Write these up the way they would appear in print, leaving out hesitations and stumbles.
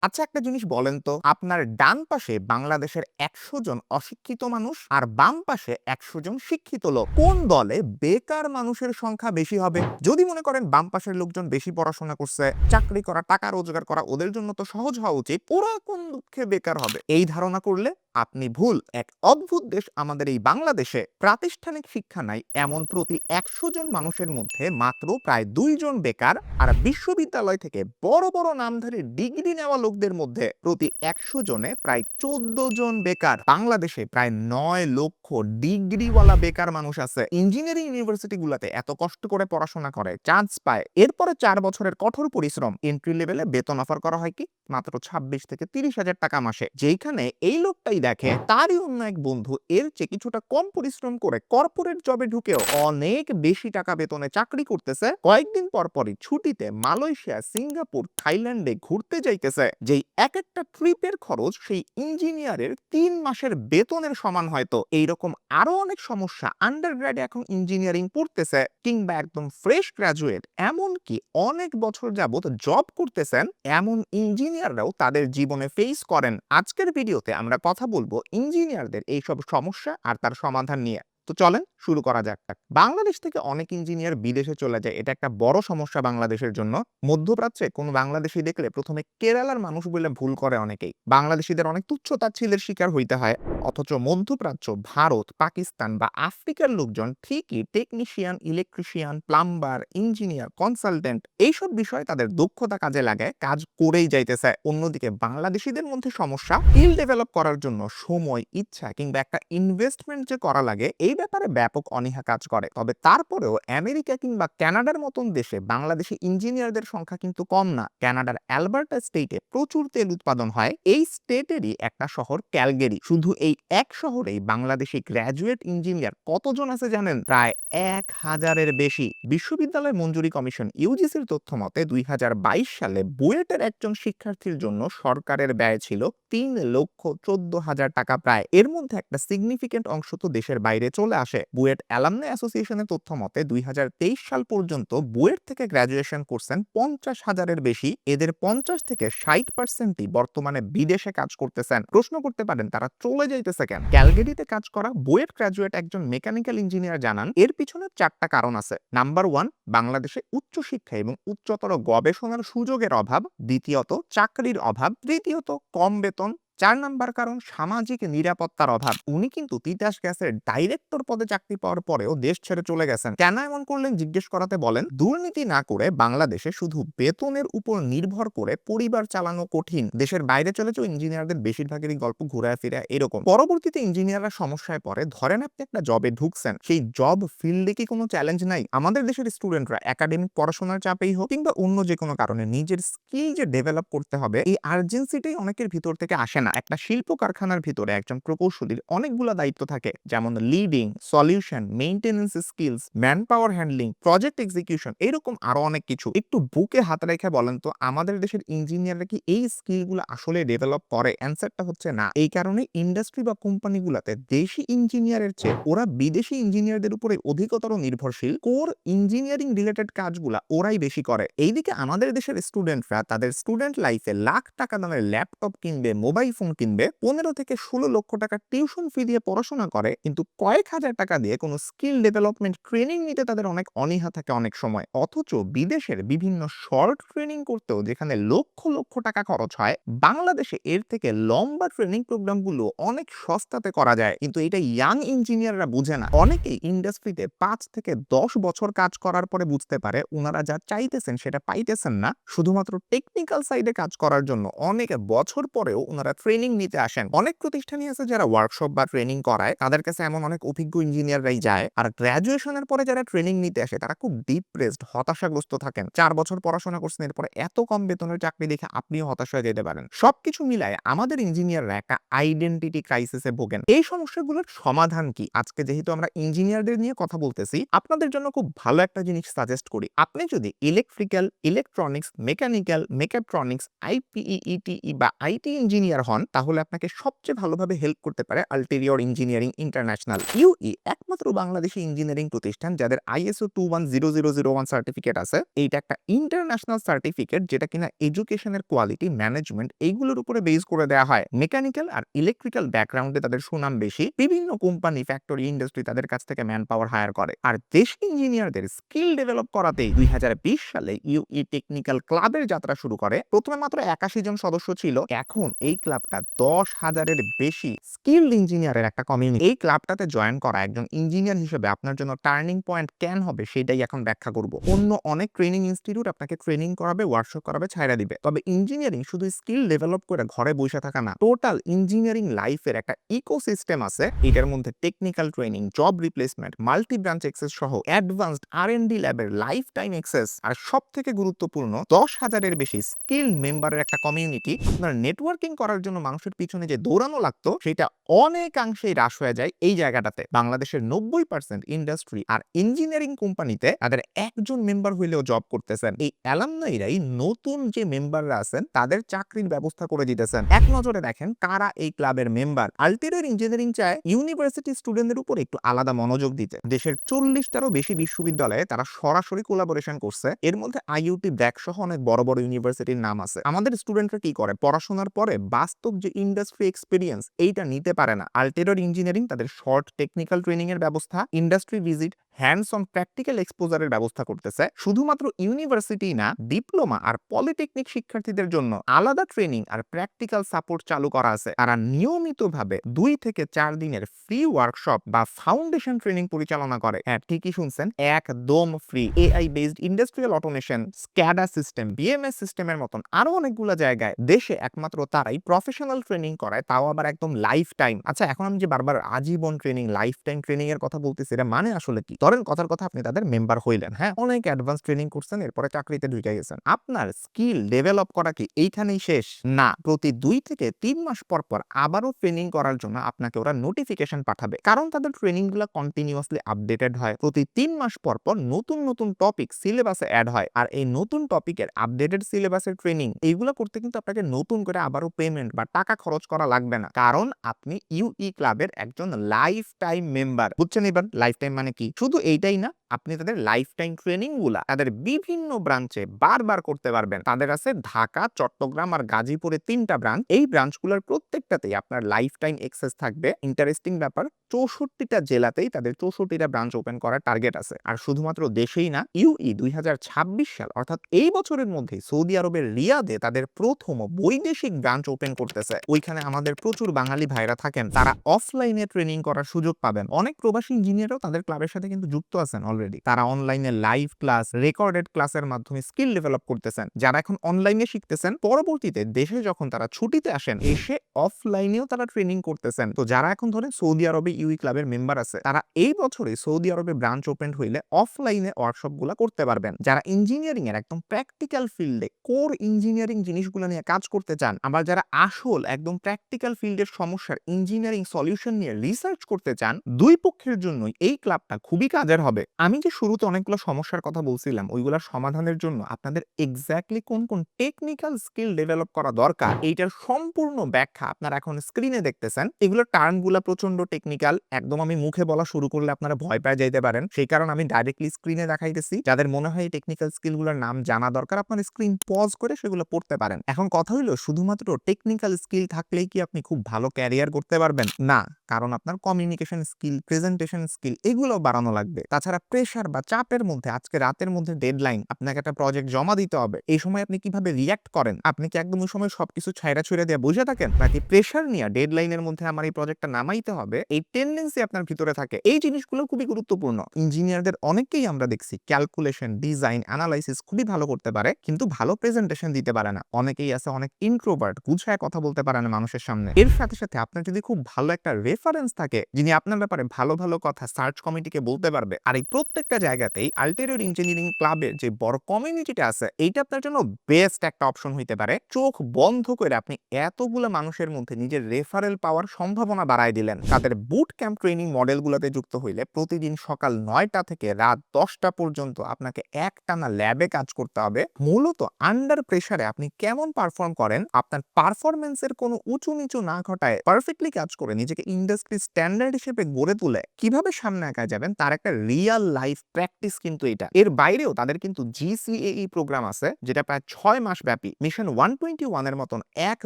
আচ্ছা, একটা জিনিস বলেন তো, আপনার ডান পাশে বাংলাদেশের ১০০ জন অশিক্ষিত মানুষ আর বাম পাশে ১০০ জন শিক্ষিত লোক। কোন দলে বেকার মানুষের সংখ্যা বেশি হবে? যদি মনে করেন বাম পাশের লোকজন বেশি পড়াশোনা করছে, চাকরি করা, টাকা রোজগার করা ওদের জন্য তো সহজ হওয়া উচিত। ওরা কোন দুঃখে বেকার হবে? এই ধারণা করলে আপনি ভুল। এক অদ্ভুত দেশ আমাদের এই বাংলাদেশে। প্রাতিষ্ঠানিক শিক্ষা নাই এমন প্রতি ১০০ জন মানুষের মধ্যে মাত্র প্রায় ২ জন বেকার। আর বিশ্ববিদ্যালয় থেকে বড় বড় নামধারী ডিগ্রি নেওয়া লোকদের মধ্যে প্রতি ১০০ জনে প্রায় ১৪ জন বেকার। বাংলাদেশে প্রায় ৯ লক্ষ ডিগ্রিওয়ালা বেকার মানুষ আছে। ইঞ্জিনিয়ারিং ইউনিভার্সিটি গুলাতে এত কষ্ট করে পড়াশোনা করে, চান্স পায়, এরপরে ৪ বছরের কঠোর পরিশ্রম, এন্ট্রি লেভেলে বেতন অফার করা হয় কি মাত্র ২৬ থেকে ৩০ হাজার টাকা মাসে। যেইখানে এই লোকটাই দেখে তারই অন্য এক বন্ধু এর চেয়ে কিছুটা কম পরিশ্রম করে কর্পোরেট জবে ঢুকেও অনেক বেশি টাকা বেতনে চাকরি করতেছে, কয়েকদিন পর পরই ছুটিতে মালয়েশিয়া, সিঙ্গাপুর, থাইল্যান্ডে ঘুরতে যাইতেছে, যেই এক একটা ট্রিপের খরচ সেই ইঞ্জিনিয়ারের ৩ মাসের বেতনের সমান। হয়তো এইরকম আরো অনেক সমস্যা আন্ডার গ্র্যাডে এখন ইঞ্জিনিয়ারিং পড়তেছে কিংবা একদম ফ্রেশ গ্রাজুয়েট, এমনকি অনেক বছর যাবত জব করতেছেন এমন ইঞ্জিনিয়াররাও তাদের জীবনে ফেস করেন। আজকের ভিডিওতে আমরা কথা বলবো ইঞ্জিনিয়ারদের এইসব সমস্যা আর তার সমাধান নিয়ে। তো চলেন শুরু করা যাক। বাংলাদেশ থেকে অনেক ইঞ্জিনিয়ার বিদেশে চলে যায়, এটা একটা বড় সমস্যা বাংলাদেশের জন্য। মধ্যপ্রাচ্যে কোন বাংলাদেশি দেখলে প্রথমে কেরালার মানুষ বলে ভুল করে অনেকেই। বাংলাদেশিদের অনেক তুচ্ছ তাচ্ছিল্যের শিকার হইতে হয়। অথচ মধ্যপ্রাচ্য, ভারত, পাকিস্তান বা আফ্রিকার লোকজন ঠিকই technician, electrician, plumber, engineer, consultant এইসব বিষয়ে তাদের দক্ষতা কাজে লাগায় কাজ করেই যাইতেছে। অন্যদিকে বাংলাদেশিদের মধ্যে সমস্যা স্কিল ডেভেলপ করার জন্য সময়, ইচ্ছা কিংবা একটা ইনভেস্টমেন্ট যে করা লাগে এই ব্যাপারে ব্যাপক অনীহা কাজ করে। তবে তারপরেও আমেরিকা কিংবা কানাডার মতন দেশে বাংলাদেশি ইঞ্জিনিয়ারদের সংখ্যা কিন্তু কম না। কানাডার অ্যালবার্টা স্টেটে প্রচুর তেল উৎপাদন হয়। এই স্টেটেরই একটা শহর ক্যালগেরি। শুধু এই এক শহরেই বাংলাদেশি গ্র্যাজুয়েট ইঞ্জিনিয়ার কতজন আছে জানেন? প্রায় ১,০০০-এর বেশি। বিশ্ববিদ্যালয় মঞ্জুরি কমিশন ইউজিসির তথ্য মতে ২০২২ সালে বুয়েটের একজন শিক্ষার্থীর জন্য সরকারের ব্যয় ছিল ৩,১৪,০০০ টাকা প্রায়। এর মধ্যে একটা সিগনিফিকেন্ট অংশ তো দেশের বাইরে চলে আসে। বুয়েট অ্যালামনাই অ্যাসোসিয়েশনের তথ্য মতে ২০২৩ সাল পর্যন্ত বুয়েট থেকে গ্র্যাজুয়েশন করছেন ৫০,০০০-এর বেশি। এদের ৫০ থেকে ৬০% বর্তমানে বিদেশে কাজ করতেছেন। প্রশ্ন করতে পারেন তারা চলে যাইতেছে কেন? ক্যালগেরিতে কাজ করা বুয়েট গ্র্যাজুয়েট একজন মেকানিক্যাল ইঞ্জিনিয়ার জানান এর পিছনে ৪টা কারণ আছে। নাম্বার ১, বাংলাদেশে উচ্চশিক্ষা এবং উচ্চতর গবেষণার সুযোগের অভাব। দ্বিতীয়ত, চাকরির অভাব। তৃতীয়ত, কম বেতন। ৪ নাম্বার কারণ, সামাজিক নিরাপত্তার অভাব। উনি কিন্তু তিতাস গ্যাসের ডাইরেক্টর পদে চাকরি পাওয়ার পরেও দেশ ছেড়ে চলে গেছেন। কেন এমন করলেন জিজ্ঞেস করাতে বলেন, দুর্নীতি না করে বাংলাদেশে শুধু বেতনের উপর নির্ভর করে পরিবার চালানো কঠিন। দেশের বাইরে চলে যাওয়া ইঞ্জিনিয়ারদের বেশিরভাগেরই গল্প ঘুরায় ফিরে এরকম। পরবর্তীতে ইঞ্জিনিয়াররা সমস্যায় পড়ে। ধরেন আপনি একটা জবে ঢুকছেন, সেই জব ফিল্ডে কি কোনো চ্যালেঞ্জ নাই? আমাদের দেশের স্টুডেন্টরা একাডেমিক পড়াশোনার চাপেই হোক কিংবা অন্য যে কোনো কারণে নিজের স্কিল যে ডেভেলপ করতে হবে এই আর্জেন্সিটাই অনেকের ভিতর থেকে আসে না। একটা শিল্প কারখানার ভিতরে একজন প্রকৌশলীর অনেকগুলো দায়িত্ব থাকে, যেমন leading, solution, maintenance skills, man power handling, project execution, এরকম আরো অনেক কিছু। একটু বুকে হাত রেখে বলেন তো আমাদের দেশের ইঞ্জিনিয়াররা কি এই স্কিলগুলো আসলে ডেভেলপ করে? অ্যানসারটা হচ্ছে না। এই কারণে ইন্ডাস্ট্রি বা কোম্পানিগুলোতে দেশি ইঞ্জিনিয়ারের চেয়ে ওরা বিদেশি ইঞ্জিনিয়ারদের উপরে অধিকতর নির্ভরশীল। কোর ইঞ্জিনিয়ারিং রিলেটেড কাজগুলা ওরাই বেশি করে। এইদিকে আমাদের দেশের স্টুডেন্টরা তাদের স্টুডেন্ট লাইফে লাখ টাকা দামের ল্যাপটপ কিনবে, মোবাইল ফোন কিনবে, ১৫ থেকে ১৬ লক্ষ টাকা টিউশন ফি দিয়ে পড়াশোনা করে, কিন্তু কয়েক হাজার টাকা দিয়ে কোনো স্কিল ডেভেলপমেন্ট ট্রেনিং নিতে তাদের অনেক অনীহা থাকে অনেক সময়। অথচ বিদেশের বিভিন্ন শর্ট ট্রেনিং করতেও যেখানে লক্ষ লক্ষ টাকা খরচ হয়, বাংলাদেশে এর থেকে লম্বা ট্রেনিং প্রোগ্রামগুলো অনেক সস্তাতে করা যায়। কিন্তু এটা ইয়াং ইঞ্জিনিয়াররা বুঝে না। অনেকেই ইন্ডাস্ট্রিতে ৫ থেকে ১০ বছর কাজ করার পরে বুঝতে পারে উনারা যা চাইতেছেন সেটা পাইতেছেন না। শুধুমাত্র টেকনিক্যাল সাইডে কাজ করার জন্য অনেক বছর পরেও উনারা ট্রেনিং নিতে আসেন। অনেক প্রতিষ্ঠানই আছে যারা ওয়ার্কশপ বা ট্রেনিং করায়, তাদের কাছে এমন অনেক অভিজ্ঞ ইঞ্জিনিয়াররাই যায়। আর গ্র্যাজুয়েশনের পরে যারা ট্রেনিং নিতে আসে তারা খুব ডিপ্রেসড, হতাশাগ্রস্ত থাকেন। ৪ বছর পড়াশোনা করছেন, এরপরে এত কম বেতনের চাকরি দেখে আপনিও হতাশ হয়ে যেতে পারেন। সবকিছু মিলায় আমাদের ইঞ্জিনিয়াররা একটা আইডেন্টিটি ক্রাইসিসে ভোগেন। এই সমস্যাগুলোর সমাধান কি? আজকে যেহেতু আমরা ইঞ্জিনিয়ারদের নিয়ে কথা বলতেছি, আপনাদের জন্য খুব ভালো একটা জিনিস সাজেস্ট করি। আপনি যদি ইলেকট্রিক্যাল, ইলেকট্রনিক্স, মেকানিক্যাল, মেকাট্রনিক্স, আইপিইইটিই বা আইটি ইঞ্জিনিয়ার হন তাহলে আপনাকে সবচেয়ে ভালোভাবে হেল্প করতে পারে আল্টেরিয়র ইঞ্জিনিয়ারিং ইন্টারন্যাশনাল। ইউই একমাত্র বাংলাদেশি ইঞ্জিনিয়ারিং প্রতিষ্ঠান যাদের ISO 210001 সার্টিফিকেট আছে। এইটা একটা ইন্টারন্যাশনাল সার্টিফিকেট যেটা কিনা এডুকেশনের কোয়ালিটি ম্যানেজমেন্ট এইগুলোর উপরে বেস করে দেওয়া হয়। মেকানিক্যাল আর ইলেকট্রিক্যাল ব্যাকগ্রাউন্ডে তাদের সুনাম বেশি। বিভিন্ন কোম্পানি, ফ্যাক্টরি, ইন্ডাস্ট্রি তাদের কাছ থেকে ম্যান পাওয়ার হায়ার করে। আর দেশি ইঞ্জিনিয়ারদের স্কিল ডেভেলপ করাতেই 2020 সালে ইউই টেকনিক্যাল ক্লাবের যাত্রা শুরু করে। প্রথমে মাত্র 81 জন সদস্য ছিল, এখন এই ক্লাবটা 10,000-এর বেশি স্কিলড ইঞ্জিনিয়ারের একটা কমিউনিটি। এই ক্লাবটাতে জয়েন করা একজন ইঞ্জিনিয়ার হিসেবে আপনার জন্য টার্নিং পয়েন্ট কেন হবে সেটাই এখন ব্যাখ্যা করব। অন্য অনেক ট্রেনিং ইনস্টিটিউট আপনাকে ট্রেনিং করাবে, ওয়ার্কশপ করাবে, ছাইড়া দিবে। তবে ইঞ্জিনিয়ারিং শুধু স্কিল ডেভেলপ করে ঘরে বসে থাকা না, টোটাল ইঞ্জিনিয়ারিং লাইফের একটা ইকোসিস্টেম আছে। এটার মধ্যে technical training, job replacement, multi branch access সহ অ্যাডভান্সড R&D ল্যাবের লাইফ টাইম অ্যাক্সেস, আর সবথেকে গুরুত্বপূর্ণ 10,000-এর বেশি স্কিল মেম্বারের একটা কমিউনিটি। আপনার নেটওয়ার্কিং করার জন্য মানুষের পিছনে যে দৌড়ানো লাগতো সেটা অনেকাংশেই হ্রাস হয়ে যায় এই জায়গাটাতে। বাংলাদেশের 90% ইন্ডাস্ট্রি আর ইঞ্জিনিয়ারিং কোম্পানিতে তাদের একজন মেম্বার হইলেও জব করতেছেন। এই অ্যালামনাইরাই নতুন যে মেম্বাররা আছেন তাদের চাকরির ব্যবস্থা করে দিতেছেন। এক নজরে দেখেন কারা এই ক্লাবের মেম্বার। আল্টেরিয়র ইঞ্জিনিয়ারিং চায় ইউনিভার্সিটি স্টুডেন্টদের উপর একটু আলাদা মনোযোগ দিতে। দেশের 40টারও বেশি বিশ্ববিদ্যালয়ে তারা সরাসরি কোলাবোরেশন করছে। এর মধ্যে IUT, ব্র্যাক সহ অনেক বড় বড় ইউনিভার্সিটির নাম আছে। আমাদের স্টুডেন্টরা কি করে, পড়াশোনার পরে বাস্তব যে ইন্ডাস্ট্রি এক্সপেরিয়েন্স এইটা নিতে পারে না। আল্টেরিয়র ইঞ্জিনিয়ারিং তাদের শর্ট টেকনিক্যাল ট্রেনিং এর ব্যবস্থা, industry visit, hands on practical এক্সপোজারের ব্যবস্থা করতেছে। শুধুমাত্র ইউনিভার্সিটি না, ডিপ্লোমা আর পলিটেকনিক শিক্ষার্থীদের জন্য আলাদা ট্রেনিং আর প্র্যাকটিক্যাল সাপোর্ট চালু করা আছে। তারা নিয়মিতভাবে 2 থেকে 4 দিনের ফ্রি ওয়ার্কশপ বা ফাউন্ডেশন ট্রেনিং পরিচালনা করে। হ্যাঁ, ঠিকই শুনছেন, একদম free. AI based industrial automation, SCADA system, BMS সিস্টেমের মতন আরো অনেকগুলো জায়গায় দেশে একমাত্র তারাই প্রফেশনাল ট্রেনিং করায়, তাও আবার একদম লাইফ টাইম। আচ্ছা, এখন আমি যে বারবার আজীবন ট্রেনিং, লাইফ টাইম ট্রেনিং এর কথা বলতেছি, এটা মানে আসলে কি? ধরেন কথার কথা আপনি তাদের মেম্বার হইলেন, হ্যাঁ, অনেক অ্যাডভান্স ট্রেনিং করছেন, এরপরে চাকরিতে ঢুকে গেছেন। আপনার স্কিল ডেভেলপ করা কি এইখানেই শেষ? না, প্রতি 2 থেকে 3 মাস পর পর আবারও ট্রেনিং করার জন্য আপনাকে ওরা নোটিফিকেশন পাঠাবে, কারণ তাদের ট্রেনিং গুলো কন্টিনিউয়াসলি আপডেটেড হয়। প্রতি 3 মাস পর পর নতুন নতুন টপিক সিলেবাসে অ্যাড হয়, আর এই নতুন টপিকের আপডেটেড সিলেবাসের ট্রেনিং এইগুলো করতে কিন্তু আপনাকে নতুন করে আবারও পেমেন্ট বা টাকা খরচ করা লাগবে না, কারণ আপনি ইউই ক্লাবের একজন লাইফ টাইম মেম্বার। বুঝছেন এবার লাইফ টাইম মানে কি? শুধু এইটাই না, আপনি তাদের লাইফ টাইম ট্রেনিং গুলা তাদের বিভিন্ন ব্রাঞ্চে বারবার করতে পারবেন। তাদের আছে ঢাকা, চট্টগ্রাম আর গাজীপুরে 3টা ব্রাঞ্চ। এই ব্রাঞ্চগুলোর প্রত্যেকটাতেই আপনার লাইফ টাইম অ্যাক্সেস থাকবে। ইন্টারেস্টিং ব্যাপার, 64টা জেলাতেই তাদের 64টা ব্রাঞ্চ ওপেন করার টার্গেট আছে। আর শুধুমাত্র দেশেই না, ইউই 2026 সাল অর্থাৎ এই বছরের মধ্যে সৌদি আরবের রিয়াদে তাদের প্রথম বৈদেশিক ব্রাঞ্চ ওপেন করতেছে। ওইখানে আমাদের প্রচুর বাঙালি ভাইরা থাকেন, তারা অফলাইনে ট্রেনিং করার সুযোগ পাবেন। অনেক প্রবাসী ইঞ্জিনিয়ারও তাদের ক্লাবের সাথে কিন্তু যুক্ত আছেন অলরেডি। তারা অনলাইনে লাইভ ক্লাস, রেকর্ডেড ক্লাসের মাধ্যমে স্কিল ডেভেলপ করতেছেন। যারা এখন অনলাইনে শিখতেছেন, পরবর্তীতে দেশে যখন তারা ছুটিতে আসেন, এসে অফলাইনেও তারা ট্রেনিং করতেছেন। তো যারা এখন ধরেন সৌদি আরবে ইউই ক্লাবের মেম্বার আছে, তারা এই বছরে সৌদি আরবে ব্রাঞ্চ ওপেন হইলে অফলাইনে ওয়ার্কশপ গুলা করতে পারবেন। যারা ইঞ্জিনিয়ারিং এর একদম প্র্যাকটিক্যাল ফিল্ডে কোর ইঞ্জিনিয়ারিং জিনিসগুলো নিয়ে কাজ করতে চান, আবার যারা আসল একদম প্র্যাকটিক্যাল ফিল্ডের সমস্যার ইঞ্জিনিয়ারিং সলিউশন নিয়ে রিসার্চ করতে চান, দুই পক্ষের জন্যই এই ক্লাবটা খুবই কাজের হবে। আমি যে শুরুতে অনেকগুলো সমস্যার কথা বলছিলাম, ওইগুলোর সমাধানের জন্য আপনাদের এক্স্যাক্টলি কোন কোন টেকনিক্যাল স্কিল ডেভেলপ করা দরকার, এইটার সম্পূর্ণ ব্যাখ্যা আপনারা এখন স্ক্রিনে দেখতেছেন। এগুলোর টার্মগুলো প্রচন্ড টেকনিক্যাল, একদম আমি মুখে বলা শুরু করলে আপনারা ভয় পেয়ে যাইতে পারেন। সেই কারণে আমি ডাইরেক্টলি স্ক্রিনে দেখাইতেছি। যাদের মনে হয় এই টেকনিক্যাল স্কিলগুলোর নাম জানা দরকার, আপনারা স্ক্রিন পজ করে সেগুলো পড়তে পারেন। এখন কথা হইলো, শুধুমাত্র টেকনিক্যাল স্কিল থাকলেই কি আপনি খুব ভালো ক্যারিয়ার করতে পারবেন? না, কারণ আপনার কমিউনিকেশন স্কিল, প্রেজেন্টেশন স্কিল এগুলো বাড়ানো লাগবে। তাছাড়া প্রেশার বা চাপের মধ্যে, আজকে রাতের মধ্যে ডেডলাইন, আপনাকে একটা প্রজেক্ট জমা দিতে হবে, এই সময় আপনি কিভাবে রিঅ্যাক্ট করেন? আপনি কি একদম ওই সময় সবকিছু ছাইড়া ছুঁড়ে দিয়ে বসে থাকেন, নাকি প্রেশার নিয়ে ডেডলাইনের মধ্যে আমার এই প্রজেক্টটা নামাইতে হবে এই টেন্ডেন্সি আপনার ভিতরে থাকে? এই জিনিসগুলো খুবই গুরুত্বপূর্ণ। ইঞ্জিনিয়ারদের অনেকেই আমরা দেখছি ক্যালকুলেশন, ডিজাইন, অ্যানালাইসিস খুবই ভালো করতে পারে, কিন্তু ভালো প্রেজেন্টেশন দিতে পারে না। অনেকেই আছে অনেক ইন্ট্রোভার্ট, গুছায় কথা বলতে পারে না মানুষের সামনে। এর সাথে সাথে আপনার যদি খুব ভালো একটা রেফারেন্স থাকে যিনি আপনার ব্যাপারে ভালো ভালো কথা সার্চ কমিটিকে বলতে পারবে। আর এই প্রত্যেকটা জায়গাতেই আল্টেরিয়র ইঞ্জিনিয়ারিং ক্লাবের যে বড় কমিউনিটিটা আছে এইটা আপনার জন্য বেস্ট একটা অপশন হইতে পারে। চোখ বন্ধ করে আপনি এতগুলো মানুষের মধ্যে নিজের রেফারেল পাওয়ার সম্ভাবনা বাড়ায় দিলেন। তাদের বুট ক্যাম্প ট্রেনিং মডেলগুলোতে যুক্ত হইলে প্রতিদিন সকাল 9টা থেকে রাত 10টা পর্যন্ত আপনাকে একটানা ল্যাবে কাজ করতে হবে। মূলত আন্ডার প্রেসারে আপনি কেমন পারফর্ম করেন, আপনার পারফরমেন্সের কোনো উঁচু নিচু না ঘটায় পারফেক্টলি কাজ করে নিজেকে ইন্ডাস্ট্রি স্ট্যান্ডার্ড হিসেবে গড়ে তুলে কিভাবে সামনে একা যাবেন তার একটা রিয়াল লাইফ প্র্যাকটিস কিন্তু এটা। এর বাইরেও তাদের কিন্তু জিসিএই প্রোগ্রাম আছে যেটা প্রায় 6 মাস ব্যাপী। মিশন 121 এর মতন 1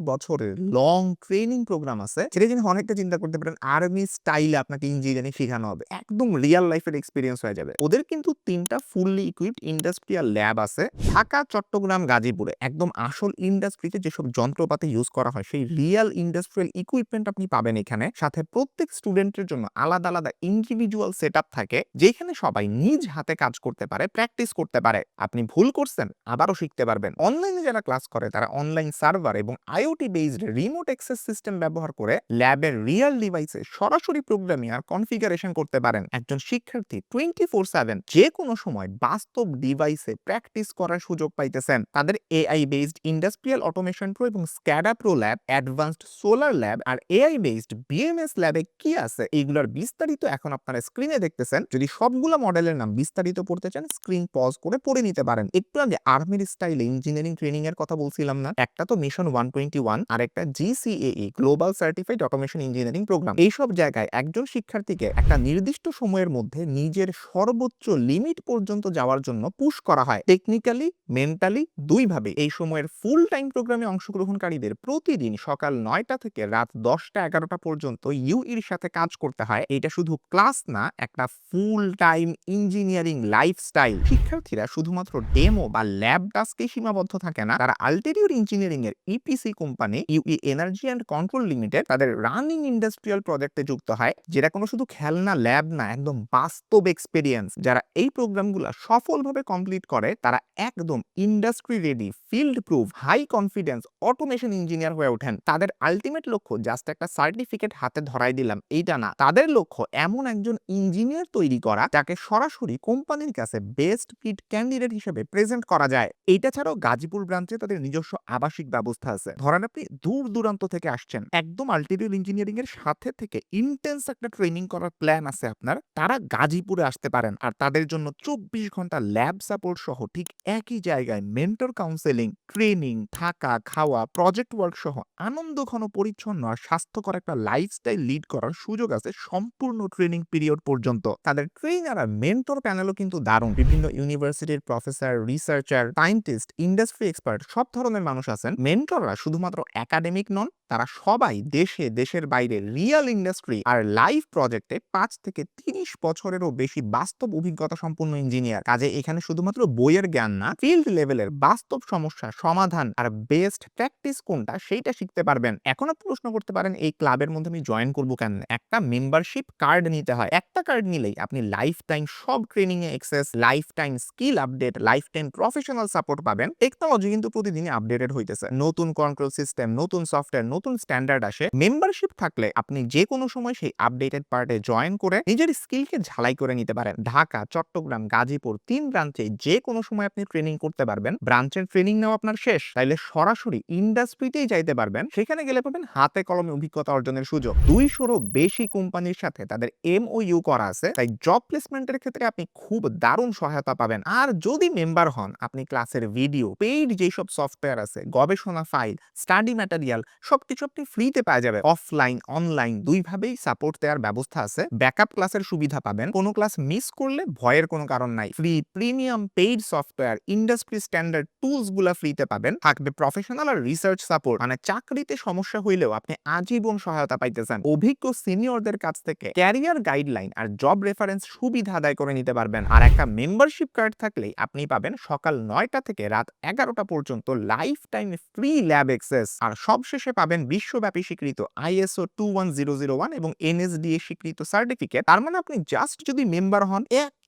বছরের লং ট্রেনিং প্রোগ্রাম আছে যেটা যিনি অনেকটা চিন্তা করতে পারেন আর্মি স্টাইলে আপনাকে ইঞ্জিনিয়ারিং শেখানো হবে, একদম রিয়াল লাইফের এক্সপিরিয়েন্স হয়ে যাবে। ওদের কিন্তু 3টা ফুললি ইকুইপড ইন্ডাস্ট্রিয়াল ল্যাব আছে ঢাকা, চট্টগ্রাম, গাজীপুরে। একদম আসল ইন্ডাস্ট্রিতে যেসব যন্ত্রপাতি ইউজ করা হয় সেই রিয়াল ইন্ডাস্ট্রিয়াল ইকুইপমেন্ট আপনি পাবেন এখানে। সাথে প্রত্যেক স্টুডেন্টের জন্য আলাদা আলাদা ইন্ডিভিজুয়াল সেটআপ থাকে যেখানে সবাই নিজ হাতে কাজ করতে পারে, প্র্যাকটিস করতে পারে। আপনি ভুল করছেন আবারও শিখতে পারবেন। অনলাইনে যারা ক্লাস করে তারা অনলাইন সার্ভার এবং IoT based remote access system ব্যবহার করে ল্যাবের রিয়েল ডিভাইসে সরাসরি প্রোগ্রামিং আর কনফিগারেশন করতে পারেন। একজন শিক্ষার্থী 24/7 যে কোনো সময় বাস্তব ডিভাইসে প্র্যাকটিস করার সুযোগ পাইতেছেন। তাদের AI based industrial automation pro এবং SCADA pro lab, advanced solar lab আর এআই বেসড বিএমএস ল্যাবে কি আছে এইগুলোর বিস্তারিত এখন আপনারা স্ক্রিনে দেখতেছেন। যদি সবগুলো মডেলের নাম বিস্তারিত পড়তে চান স্ক্রিন পজ করে পড়ে নিতে পারেন। একটু আগে আর্মির স্টাইলে ইঞ্জিনিয়ারিং ট্রেনিং এর কথা বলছিলাম না, একটা তো মিশন 121 আর একটা GCAE global certified automation engineering program. এইসব জায়গায় একজন শিক্ষার্থীকে একটা নির্দিষ্ট সময়ের মধ্যে নিজের সর্বোচ্চ লিমিট পর্যন্ত যাওয়ার জন্য পুশ করা হয়, টেকনিক্যালি মেন্টালি দুইভাবে। এই সময়ের ফুল টাইম প্রোগ্রামে অংশগ্রহণকারীদের প্রতিদিন সকাল 9টা থেকে রাত 10টা 11টা পর্যন্ত ইউইর সাথে কাজ করতে হয়। এটা শুধু ক্লাস না, একটা ফুল টাইম ইঞ্জিনিয়ারিং লাইফস্টাইল। শিক্ষার্থীরা শুধুমাত্র ডেমো বা ল্যাব টাস্কে সীমাবদ্ধ থাকে না, তারা আল্টেরিয়র ইঞ্জিনিয়ারিং এর EPC company UE energy and control limited তাদের রানিং ইন্ডাস্ট্রিয়াল প্রজেক্টে যুক্ত হয়, যেটা কোনো শুধু খেলনা ল্যাব না, একদম বাস্তব এক্সপেরিয়েন্স। যারা এই প্রোগ্রামগুলো সফলভাবে কমপ্লিট করে তারা একদম industry ready, field proof, high confidence automation engineer হয়ে ওঠেন। তাদের আলটিমেট লক্ষ্য জাস্ট একটা সার্টিফিকেট হাতে ধরাই দিলাম এইটা না, তাদের লক্ষ্য এমন একজন ইঞ্জিনিয়ার তৈরি করা যাকে সরাসরি কোম্পানির কাছে বেস্ট ফিট ক্যান্ডিডেট হিসেবে প্রেজেন্ট করা যায়। এইটা ছাড়াও গাজীপুর ব্রাঞ্চে তাদের নিজস্ব আবাসিক ব্যবস্থা আছে। ধরেন আপনি দূর দূরান্ত থেকে আসছেন, একদম আল্টিরিয়র ইঞ্জিনিয়ারিং এর সাথে থেকে ইন্টেন্স একটা ট্রেনিং করার প্ল্যান আছে আপনার, তারা গাজীপুরে আসতে পারেন। আর তাদের জন্য 24 ঘন্টা ল্যাব সাপোর্ট সহ ঠিক একই জায়গায় মেন্টর কাউন্সেলিং, ট্রেনিং, থাকা, খাওয়া, প্রজেক্ট ওয়ার্ক সহ আনন্দঘন, পরিচ্ছন্ন আর স্বাস্থ্যকর একটা লাইফস্টাইল লিড করার সুযোগ আছে সম্পূর্ণ ট্রেনিং পিরিয়ড পর্যন্ত। তাদের ট্রেনার আর মেন্টর প্যানেলও কিন্তু দারুণ। বিভিন্ন ইউনিভার্সিটির professor, researcher, scientist, industry expert সব ধরনের মানুষ আছেন। মেন্টররা শুধুমাত্র একাডেমিক নন, তারা সবাই দেশে দেশের বাইরে রিয়েল ইন্ডাস্ট্রি আর লাইভ প্রজেক্টে 5 থেকে 30 বছরেরও বেশি বাস্তব অভিজ্ঞতা সম্পন্ন ইঞ্জিনিয়ার। কাজে এখানে শুধুমাত্র বইয়ের জ্ঞান না, ফিল্ড লেভেলের বাস্তব সমস্যা সমাধান আর বেস্ট প্র্যাকটিস কোনটা সেইটা শিখতে পারবেন। এখন আপনি প্রশ্ন করতে পারেন এই ক্লাবের মধ্যে আমি জয়েন করবো কেন? একটা মেম্বারশিপ কার্ড নিতে হয়। একটা কার্ড নিলেই আপনি লাইফ টাইম সব ট্রেনিং এ access, lifetime skill update, lifetime professional support পাবেন। টেকনোলজি কিন্তু প্রতিদিনই আপডেটেড হইতেছে, নতুন কন্ট্রোল সিস্টেম, নতুন সফটওয়্যার, নতুন স্ট্যান্ডার্ড আসে। মেম্বারশিপ থাকলে আপনি যে কোনো সময় সেই আপডেটেড পার্টে জয়েন করে নিজের স্কিলকে ঝালাই করে নিতে পারেন। ঢাকা, চট্টগ্রাম, গাজীপুর 3 ব্রাঞ্চে যে কোনো সময় আপনি ট্রেনিং করতে পারবেন। ব্রাঞ্চের ট্রেনিং নেওয়া আপনার শেষ, তাইলে সরাসরি ইন্ডাস্ট্রিতেই যাইতে পারবেন। সেখানে গেলে পাবেন হাতে কলমে অভিজ্ঞতা অর্জনের সুযোগ। 200রও বেশি কোম্পানির সাথে তাদের এমওইউ করা আছে, তাই জব প্লেসমেন্টের ক্ষেত্রে আপনি খুব দারুণ সহায়তা পাবেন। আর যদি মেম্বার হন, আপনি ক্লাসের ভিডিও, পেইড যেসব সফটওয়্যার আছে, গবেষণা ফাইল, স্টাডি ম্যাটেরিয়াল সবকিছু আপনি ফ্রিতে পাওয়া যাবে। অফলাইন অনলাইন দুইভাবেই সাপোর্ট দেওয়ার ব্যবস্থা আছে। ব্যাকআপ ক্লাসের সুবিধা পাবেন, কোনো ক্লাস মিস করলে ভয়ের কোনো কারণ নাই। Free premium paid software, industry standard tools গুলা ফ্রিতে পাবেন। থাকবে প্রফেশনাল আর রিসার্চ সাপোর্ট, মানে চাকরিতে সমস্যা হইলেও আপনি আজীবন সহায়তা পাইতেছেন। অভিজ্ঞ সিনিয়রদের কাছ থেকে ক্যারিয়ার গাইডলাইন আর জব রেফারেন্স সুবিধা আদায় করে নিতে পারবেন। আর একটা মেম্বারশিপ কার্ড থাকলেই আপনি পাবেন সকাল 9টা থেকে রাত 11টা পর্যন্ত lifetime free lab access. আর সবশেষে পাবেন বিশ্বব্যাপী স্বীকৃত ISO 21001 এবং NSDA স্বীকৃত সার্টিফিকেট। তার মানে আপনি জাস্ট যদি মেম্বার হন,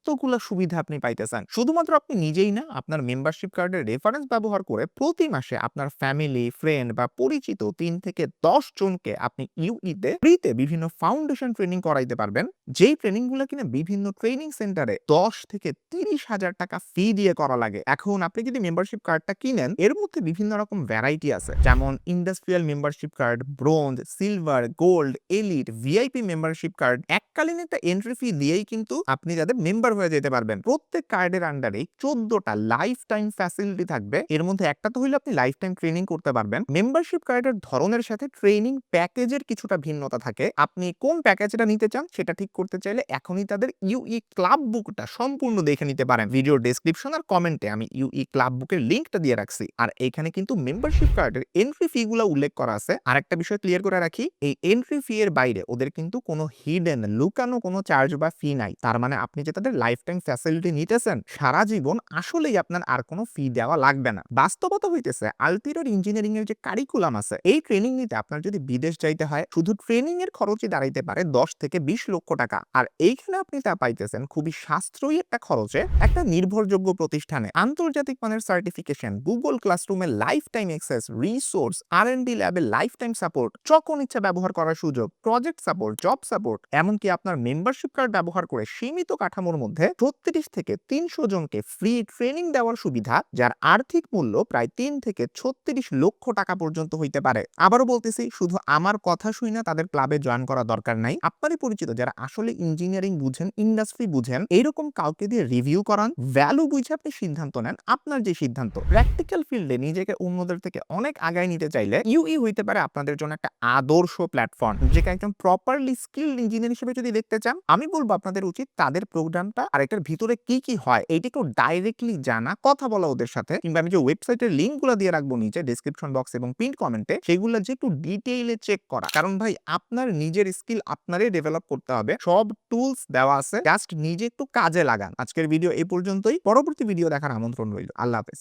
এতগুলা সুবিধা আপনি পাইতেছেন। শুধুমাত্র আপনি নিজেই না, আপনার মেম্বারশিপ কার্ডের রেফারেন্স ব্যবহার করে প্রতি মাসে আপনার ফ্যামিলি, ফ্রেন্ড বা পরিচিত ৩ থেকে ১০ জনকে আপনি ইউই তে ফ্রিতে বিভিন্ন ফাউন্ডেশন ট্রেনিং করাইতে পারবেন। যেই ট্রেনিং গুলা কিনা বিভিন্ন ট্রেনিং সেন্টারে ১০ থেকে ৩০,০০০ টাকা ফি দিয়ে করা লাগে। এখন আপনি যদি মেম্বারশিপ কার্ডটা কিনেন, এর মধ্যে বিভিন্ন রকম ভ্যারাইটি আছে, যেমন industrial membership card, bronze, silver, gold, elite, VIP membership card. এককালীন একটা এন্ট্রি ফি দিয়েই কিন্তু আপনি তাদের মেম্বার হয়ে যেতে পারবেন। প্রত্যেক কার্ডের আন্ডারে ১৪টা লাইফ টাইম ফ্যাসিলিটি থাকবে। এর মধ্যে একটা তো হইলো আপনি লাইফ টাইম ট্রেনিং করতে পারবেন। মেম্বারশিপ কার্ডের ধরনের সাথে ট্রেনিং প্যাকেজের কিছুটা ভিন্নতা থাকে। আপনি কোন প্যাকেজটা নিতে চান সেটা ঠিক করতে চাইলে এখনই তাদের ইউই ক্লাব বুকটা সম্পূর্ণ দেখে নিতে পারেন। ভিডিও ডেসক্রিপশন আর কমেন্টে আমি ইউই ক্লাব বুকের লিংকটা দিয়ে রাখছি। আর এখানে কিন্তু মেম্বারশিপ কার্ডের এন্ট্রি ফি গুলা উল্লেখ করা আছে। আরেকটা বিষয় ক্লিয়ার করে রাখি, এই এন্ট্রি ফি এর বাইরে ওদের কিন্তু কোনো হিডেন লুকানো কোনো চার্জ বা ফি নাই। তার মানে আপনি যে তাদের লাইফ টাইম ফ্যাসিলিটি নিতেছেন, সারা জীবন আসলেই আপনার আর কোনো ফি দেওয়া লাগবে না। বাস্তবতা হইতেছে আলপিরোর ইঞ্জিনিয়ারিং এর যে কারিকুলাম আছে, এই ট্রেনিং নিতে আপনার যদি বিদেশ যাইতে হয়, শুধু ট্রেনিং এর খরচই দাঁড়াইতে পারে ১০ থেকে ২০ লক্ষ টাকা। আর এইখানে আপনি তা পাইতেছেন খুবই সাশ্রয়ী একটা খরচে, একটা নির্ভরযোগ্য প্রতিষ্ঠানে আন্তর্জাতিক মানের সার্টিফিকেশন, গুগল ক্লাসরুমের লাইফ টাইম অ্যাক্সেস, রিসোর্স, আর&ডি ল্যাবে লাইফ টাইম সাপোর্ট, যখন ইচ্ছা ব্যবহার করার সুযোগ, প্রজেক্ট সাপোর্ট, জব সাপোর্ট, এমনকি আপনার মেম্বারশিপ কার্ড ব্যবহার করে সীমিত কাঠামোর মধ্যে ৩৬ থেকে ৩০০ জনকে ফ্রি ট্রেনিং দেওয়ার সুবিধা, যার আর্থিক মূল্য প্রায় ৩ থেকে ৩৬ লক্ষ টাকা পর্যন্ত হইতে পারে। আবারও বলতেছি, শুধু আমার কথা শুই না তাদের ক্লাবে জয়েন করা দরকার নাই। আপনারই পরিচিত যারা আসলে ইঞ্জিনিয়ারিং বুঝেন, ইন্ডাস্ট্রি বুঝেন, এইরকম কাউকে দিয়ে রিভিউ করান, ভ্যালু বুঝে আপনি সিদ্ধান্ত নেন। আপনার যে সিদ্ধান্ত, প্র্যাকটিক্যাল ফিল্ডে নিজেকে অন্যদের থেকে অনেক আগায় নিতে চাইলে ইউই হইতে পারে আপনাদের জন্য একটা আদর্শ প্ল্যাটফর্ম। যেটা একদম প্রপারলি স্কিলড ইঞ্জিনিয়ার হিসেবে যদি দেখতে চান, আমি বলবো আপনাদের উচিত তাদের প্রোগ্রামটা আর এটার ভিতরে কি কি হয় এইটা একটু ডাইরেক্টলি জানা, কথা বলা ওদের সাথে, কিংবা আমি যে ওয়েবসাইটের লিঙ্কগুলো দিয়ে রাখবো নিচে ডেসক্রিপশন বক্স এবং পিন কমেন্টে, সেগুলো যে একটু ডিটেইলে চেক করা। কারণ ভাই, আপনার নিজের স্কিল আপনারই ডেভেলপ করতে হবে। সব টুলস দেওয়া আছে, জাস্ট নিজে একটু কাজে লাগান। আজকের ভিডিও এই পর্যন্তই। পরবর্তী ভিডিও দেখার আমন্ত্রণ রইল। আল্লাহ হাফেজ।